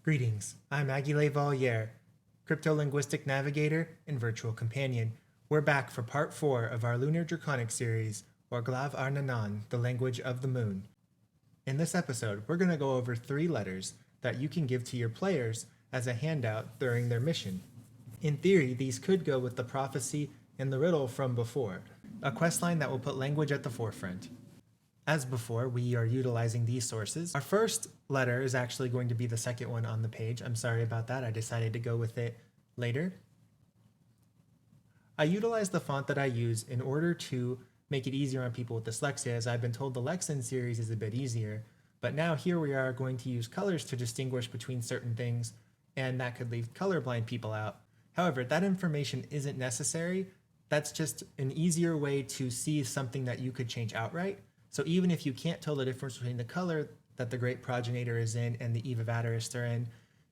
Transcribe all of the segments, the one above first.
Greetings, I'm Agielet Valierre, crypto-linguistic navigator and virtual companion. We're back for part 4 of our Lunar Draconic series, or Glav Arnanan, the language of the moon. In this episode, we're going to go over 3 letters that you can give to your players as a handout during their mission. In theory, these could go with the prophecy and the riddle from before, a questline that will put language at the forefront. As before, we are utilizing these sources. Our first letter is actually going to be the second one on the page. I'm sorry about that. I decided to go with it later. I utilize the font that I use in order to make it easier on people with dyslexia, as I've been told the Lexan series is a bit easier. But now here we are going to use colors to distinguish between certain things, and that could leave colorblind people out. However, that information isn't necessary. That's just an easier way to see something that you could change outright. So even if you can't tell the difference between the color that the Great Progenitor is in and the Eva Vaterist are in,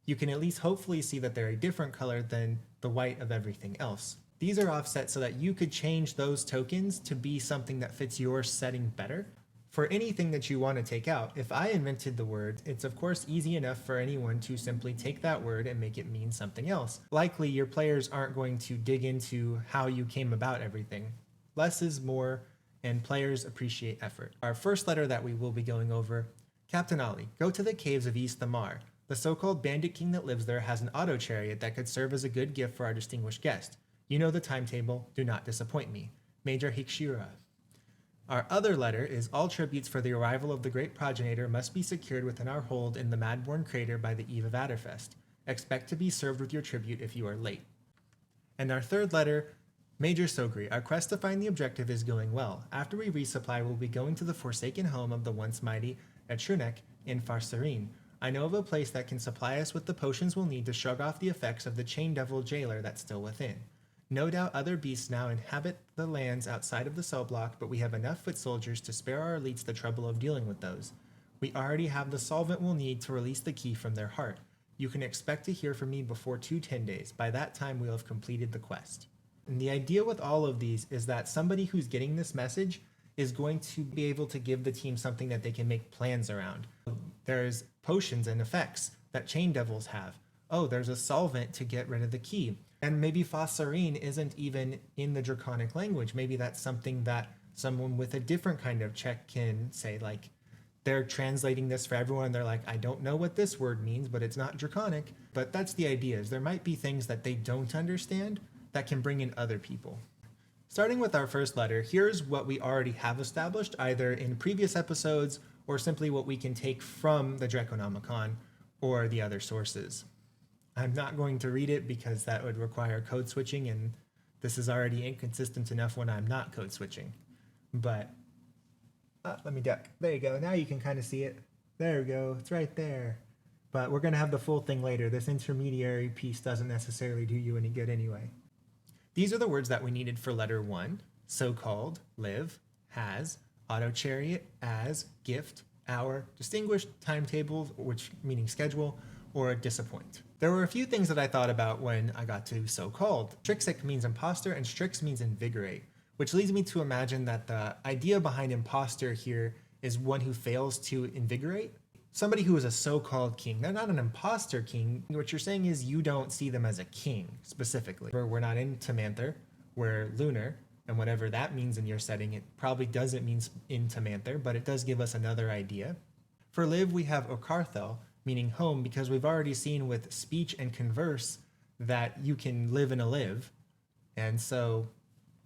you can at least hopefully see that they're a different color than the white of everything else. These are offset so that you could change those tokens to be something that fits your setting better. For anything that you want to take out, if I invented the word, it's of course easy enough for anyone to simply take that word and make it mean something else. Likely your players aren't going to dig into how you came about everything. Less is more, and players appreciate effort. Our first letter that we will be going over: Captain Ollie, go to the caves of East Thamar. The so-called bandit king that lives there has an auto chariot that could serve as a good gift for our distinguished guest. You know the timetable, do not disappoint me. Major Hikshira. Our other letter is: all tributes for the arrival of the Great Progenitor must be secured within our hold in the Madborn crater by the eve of Adderfest. Expect to be served with your tribute if you are late. And our third letter: Major Sogri, our quest to find the objective is going well. After we resupply, we'll be going to the forsaken home of the once mighty Draconic in Farserine. I know of a place that can supply us with the potions we'll need to shrug off the effects of the chain devil jailer that's still within. No doubt other beasts now inhabit the lands outside of the cell block, but we have enough foot soldiers to spare our elites the trouble of dealing with those. We already have the solvent we'll need to release the key from their heart. You can expect to hear from me before 10 days. By that time, we'll have completed the quest. And the idea with all of these is that somebody who's getting this message is going to be able to give the team something that they can make plans around. There's potions and effects that chain devils have. Oh, there's a solvent to get rid of the key. And maybe Farserine isn't even in the Draconic language. Maybe that's something that someone with a different kind of check can say, like, they're translating this for everyone. They're like, I don't know what this word means, but it's not Draconic. But that's the idea, is there might be things that they don't understand that can bring in other people. Starting with our first letter, here's what we already have established, either in previous episodes or simply what we can take from the Draconomicon or the other sources. I'm not going to read it because that would require code switching, and this is already inconsistent enough when I'm not code switching. But let me duck. There you go. Now you can kind of see it. There we go. It's right there. But we're going to have the full thing later. This intermediary piece doesn't necessarily do you any good anyway. These are the words that we needed for letter 1: so-called, live, has, auto chariot, as, gift, hour, distinguished, timetable, which meaning schedule, or disappoint. There were a few things that I thought about when I got to so-called. Strixik means imposter and Strix means invigorate, which leads me to imagine that the idea behind imposter here is one who fails to invigorate. Somebody who is a so-called king. They're not an imposter king. What you're saying is you don't see them as a king, specifically. We're not in Tamanther, we're Lunar, and whatever that means in your setting, it probably doesn't mean in Tamanther, but it does give us another idea. For live, we have Okarthel, meaning home, because we've already seen with speech and converse that you can live in a live. And so,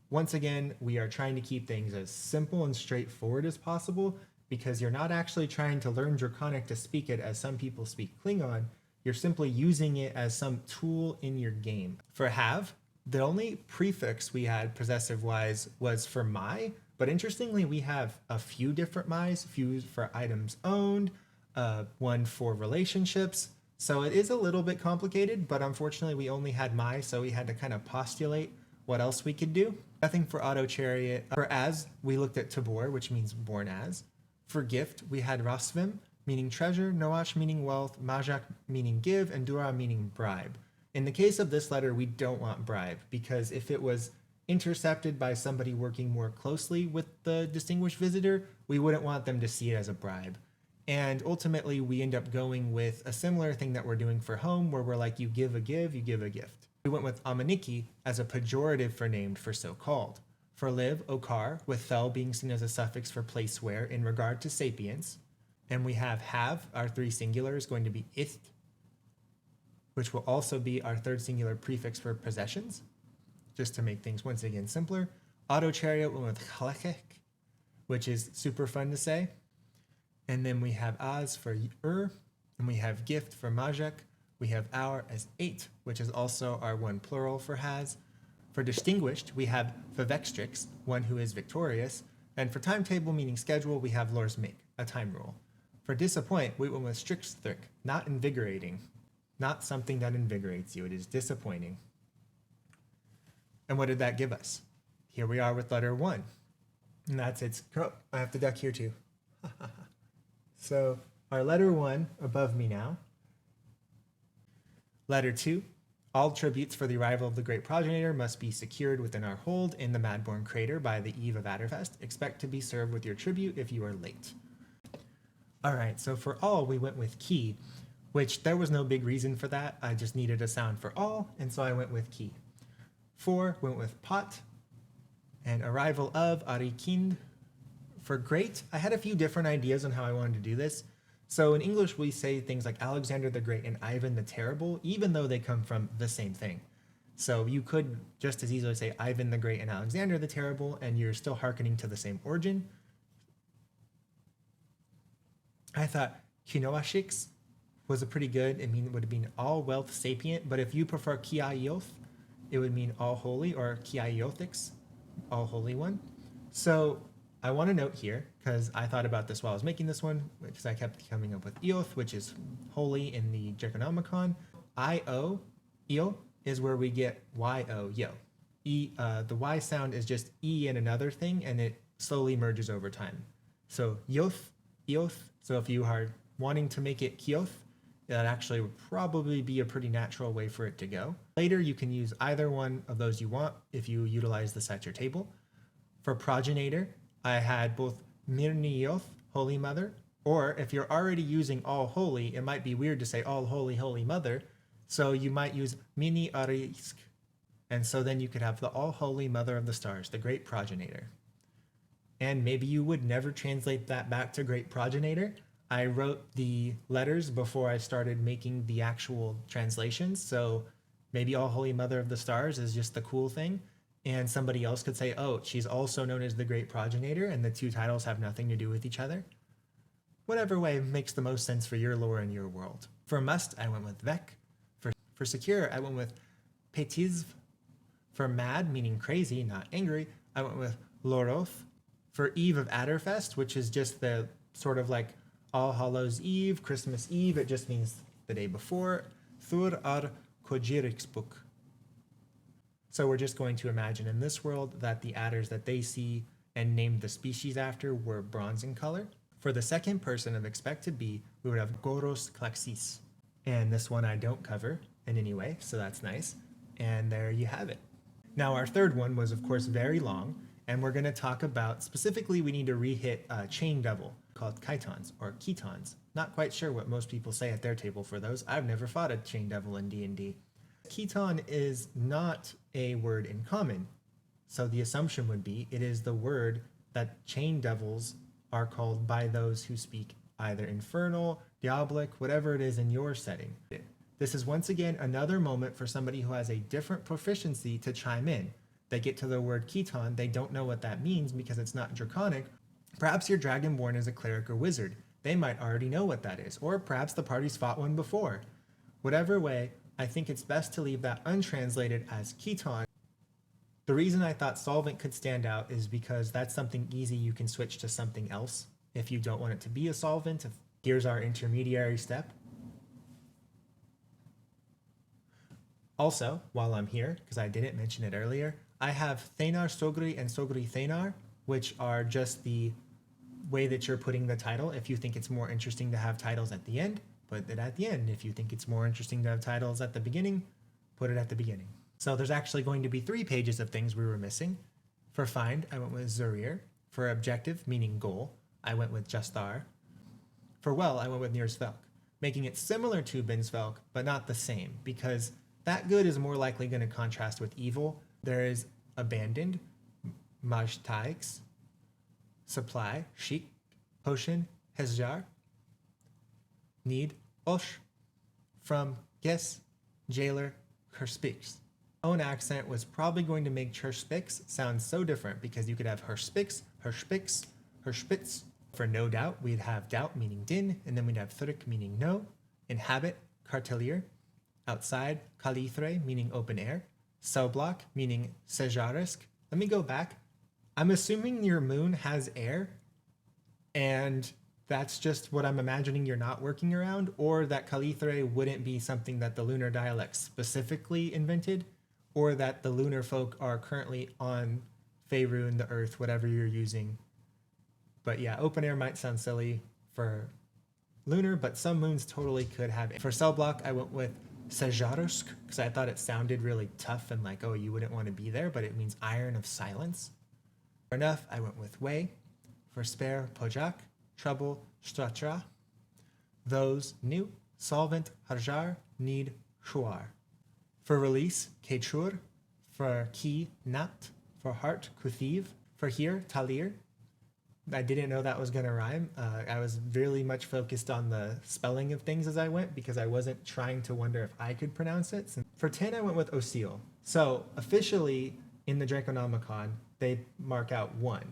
once again, we are trying to keep things as simple and straightforward as possible, because you're not actually trying to learn Draconic to speak it as some people speak Klingon. You're simply using it as some tool in your game. For have, the only prefix we had possessive-wise was for my, but interestingly we have a few different my's, few for items owned, one for relationships. So it is a little bit complicated, but unfortunately we only had my, so we had to kind of postulate what else we could do. Nothing for auto chariot. For as, we looked at Tabor, which means born as. For gift, we had Rosvim, meaning treasure, Noash meaning wealth, Majak meaning give, and Dura meaning bribe. In the case of this letter, we don't want bribe, because if it was intercepted by somebody working more closely with the distinguished visitor, we wouldn't want them to see it as a bribe. And ultimately, we end up going with a similar thing that we're doing for home, where we're like, you give a give, you give a gift. We went with amaniki as a pejorative for named for so-called. For live, okar, with fel being seen as a suffix for place where in regard to sapience. And we have, our three singular is going to be ith, which will also be our third singular prefix for possessions, just to make things once again simpler. Auto chariot went with chalechek, which is super fun to say. And then we have az for and we have gift for majek. We have our as 8, which is also our one plural for has. For distinguished, we have vivextrix, one who is victorious. And for timetable, meaning schedule, we have lorsmik, a time rule. For disappoint, we went with strixthric, not invigorating, not something that invigorates you. It is disappointing. And what did that give us? Here we are with letter 1. And that's its, oh, I have to duck here too. So our letter 1 above me now. Letter 2, all tributes for the arrival of the great progenitor must be secured within our hold in the Madborn crater by the eve of Adderfest. Expect to be served with your tribute if you are late. All right, so for all, we went with key, which there was no big reason for that. I just needed a sound for all, and so I went with key. 4 went with pot, and arrival of arikind. For great, I had a few different ideas on how I wanted to do this. So in English, we say things like Alexander the Great and Ivan the Terrible, even though they come from the same thing. So you could just as easily say Ivan the Great and Alexander the Terrible, and you're still hearkening to the same origin. I thought Kinoashix was a pretty good, it would mean all wealth sapient, but if you prefer Kia-ioth, it would mean all holy, or Kia-iothix, all holy one. So I want to note here, because I thought about this while I was making this one, because I kept coming up with Eoth, which is holy in the Draconomicon. I-O, Eo, is where we get Y-O, yo. The Y sound is just E in another thing, and it slowly merges over time. So Yoth, Eoth, so if you are wanting to make it Kioth, that actually would probably be a pretty natural way for it to go. Later, you can use either one of those you want if you utilize the Setcher table. For progenitor, I had both Mirnioth, Holy Mother, or if you're already using All Holy, it might be weird to say All Holy, Holy Mother, so you might use Mini Arisk, and so then you could have the All Holy Mother of the Stars, the Great Progenitor. And maybe you would never translate that back to Great Progenitor. I wrote the letters before I started making the actual translations, so maybe All Holy Mother of the Stars is just the cool thing. And somebody else could say, oh, she's also known as the Great Progenitor, and the two titles have nothing to do with each other. Whatever way makes the most sense for your lore and your world. For must, I went with vek. For secure, I went with petizv. For mad, meaning crazy, not angry, I went with loroth. For eve of Adderfest, which is just the sort of like All Hallows Eve, Christmas Eve, it just means the day before, thur ar kojirixbuk. So we're just going to imagine in this world that the adders that they see and named the species after were bronze in color. For the second person of expect to be, we would have Goros Klaxis. And this one I don't cover in any way, so that's nice. And there you have it. Now our third one was of course very long, and we're going to talk about, specifically we need to re-hit a chain devil called chitons or ketons. Not quite sure what most people say at their table for those. I've never fought a chain devil in D&D. Keton is not a word in common. So the assumption would be it is the word that chain devils are called by those who speak either infernal, diabolic, whatever it is in your setting. This is once again another moment for somebody who has a different proficiency to chime in. They get to the word keton, they don't know what that means because it's not draconic. Perhaps your dragonborn is a cleric or wizard. They might already know what that is, or perhaps the party's fought one before. Whatever way, I think it's best to leave that untranslated as keton. The reason I thought solvent could stand out is because that's something easy you can switch to something else if you don't want it to be a solvent. Here's our intermediary step. Also, while I'm here, because I didn't mention it earlier, I have Thanar Sogri and Sogri Thanar, which are just the way that you're putting the title. If you think it's more interesting to have titles at the end, put it at the end. If you think it's more interesting to have titles at the beginning, put it at the beginning. So there's actually going to be 3 pages of things we were missing. For find, I went with Zurir. For objective, meaning goal, I went with Justar. For well, I went with Neersvelk, making it similar to Binsvelk, but not the same, because that good is more likely going to contrast with evil. There is abandoned, majtaix, supply, chic, potion, hezjar, need, osh, from, guess, jailer, herspix. Own accent was probably going to make herspix sound so different because you could have herspix, herspix, herspitz. For no doubt, we'd have doubt meaning din, and then we'd have thurik meaning no, inhabit, cartelier, outside, kalithre meaning open air, cell block meaning sejarisk. Let me go back. I'm assuming your moon has air, and that's just what I'm imagining you're not working around, or that kalithre wouldn't be something that the lunar dialect specifically invented, or that the lunar folk are currently on Faerun, the earth, whatever you're using. But yeah, open air might sound silly for lunar, but some moons totally could have it. For cell block, I went with Sejarusk because I thought it sounded really tough and like, oh, you wouldn't want to be there, but it means iron of silence. For enough, I went with way. For spare, Pojak, trouble, Stratra. Those, new, solvent, Harjar, need, Shuar. For release, Kechur. For key, Nat. For heart, Kuthiv. For here, Talir. I didn't know that was going to rhyme. I was really much focused on the spelling of things as I went because I wasn't trying to wonder if I could pronounce it. For 10, I went with Osil. So officially in the Draconomicon, they mark out 1.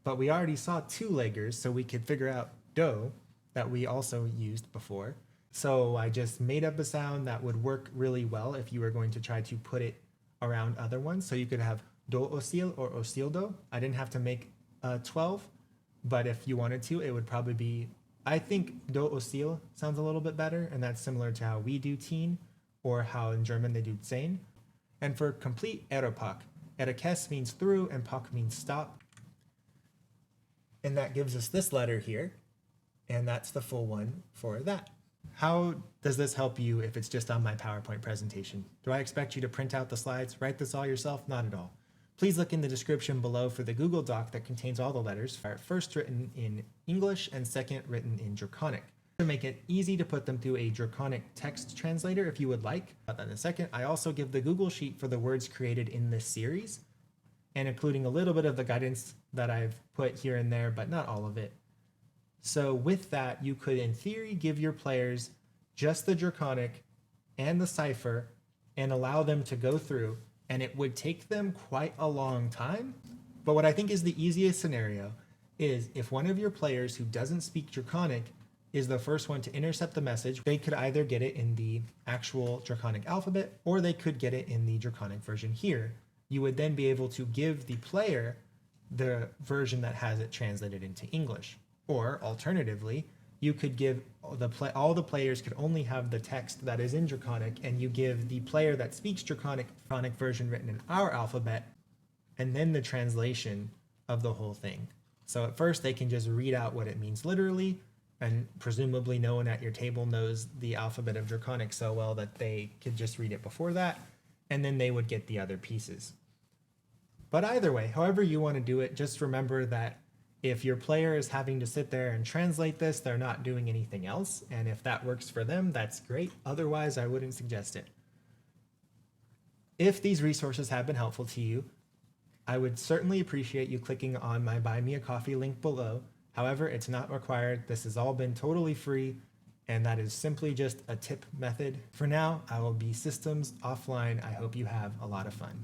But we already saw 2 leggers, so we could figure out do that we also used before. So I just made up a sound that would work really well if you were going to try to put it around other ones. So you could have do osil or osildo. I didn't have to make 12. But if you wanted to, it would probably be, I think do osil sounds a little bit better, and that's similar to how we do teen, or how in German they do zehn. And for complete eropak, erekes means through, and pak means stop. And that gives us this letter here, and that's the full one for that. How does this help you if it's just on my PowerPoint presentation? Do I expect you to print out the slides, write this all yourself? Not at all. Please look in the description below for the Google Doc that contains all the letters, first written in English and second written in Draconic. To make it easy to put them through a Draconic text translator if you would like. About that in a second. I also give the Google Sheet for the words created in this series, and including a little bit of the guidance that I've put here and there, but not all of it. So with that, you could in theory give your players just the Draconic and the cipher and allow them to go through, and it would take them quite a long time. But what I think is the easiest scenario is if one of your players who doesn't speak Draconic is the first one to intercept the message, they could either get it in the actual Draconic alphabet, or they could get it in the Draconic version here. You would then be able to give the player the version that has it translated into English. Or alternatively, you could give all the players could only have the text that is in Draconic, and you give the player that speaks Draconic version written in our alphabet, and then the translation of the whole thing. So at first they can just read out what it means literally, and presumably no one at your table knows the alphabet of Draconic so well that they could just read it before that, and then they would get the other pieces. But either way, however you want to do it, just remember that if your player is having to sit there and translate this, they're not doing anything else. And if that works for them, that's great. Otherwise, I wouldn't suggest it. If these resources have been helpful to you, I would certainly appreciate you clicking on my Buy Me a Coffee link below. However, it's not required. This has all been totally free, and that is simply just a tip method. For now, I will be systems offline. I hope you have a lot of fun.